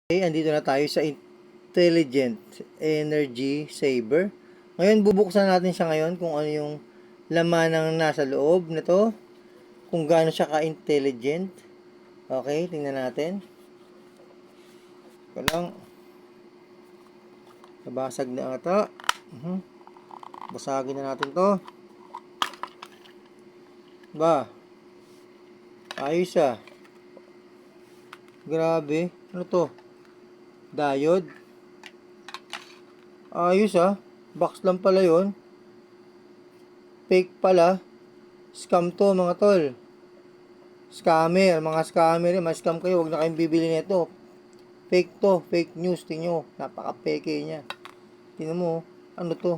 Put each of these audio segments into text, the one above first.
Okay, andito na tayo sa Intelligent Energy Saver. Ngayon, bubuksan natin siya ngayon kung ano yung laman ng nasa loob nito. Kung gaano siya ka-intelligent. Okay, tingnan natin. Ito lang. Nabasag na ata. Basagin na natin to. Ba? Ayos ah. Grabe. Ano to? Diode. Ayos ah. Box lang pala yon. Fake pala. Scam to mga tol. Scammer. Mga scammer. Mas-scam kayo. Huwag na kayong bibili nito. Fake to. Fake news. Tingnan mo. Napaka-peke niya. Tingnan mo. Ano to?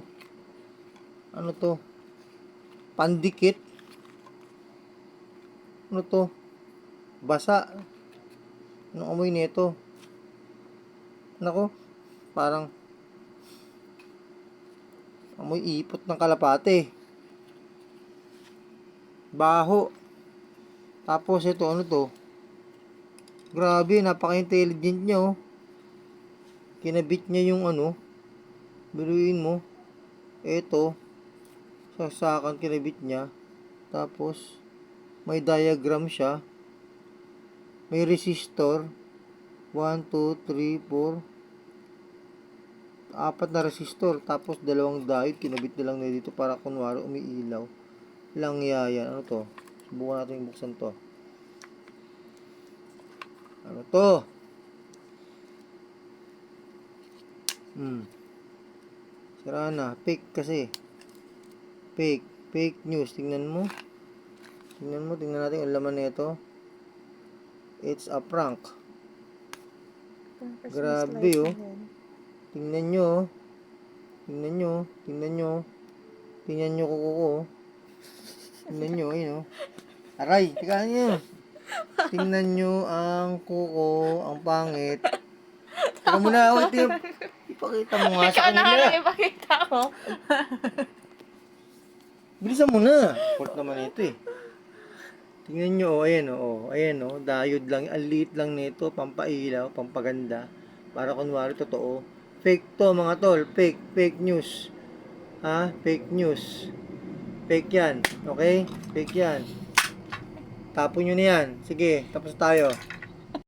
Ano to? Pandikit. Ano to? Basa. Anong amoy nito? Nako. Parang amoy ipot ng kalapate. Baho. Tapos ito, ano to? Grabe, napaka-intelligent niya oh. Kinabit niya yung ano. Biruin mo. Ito. Sasakan kinabit niya. Tapos, may diagram siya. May resistor. 1, 2, 3, 4. Apat na resistor. Tapos, dalawang diode. Kinabit na lang na dito para kunwari umiilaw. Langyayan. Ano to? Subukan natin yung buksan to. Ano to? Sira na. Fake kasi. Fake. Fake news. Tingnan mo. Tingnan natin ang laman nito. It's a prank. Grabe oh. Tingnan nyo oh. Tingnan nyo kuko ko oh. Tingnan nyo, ayun oh. Aray, tingnan nyo. Tingnan nyo ang kuko, ang pangit. Teka muna, oh, ipakita mo nga sa kanila. Ikaw na lang ipakita ko. Bilisan mo na. Port naman ito eh. Tingnan nyo, oh, ayan oh, ayan oh, diode lang, ang liit lang nito, pampailaw, pampaganda, para kunwari totoo. Fake to mga tol, fake news. Ha? Fake news. Fake yan, okay? Fake yan. Tapon nyo na yan. Sige, tapos tayo.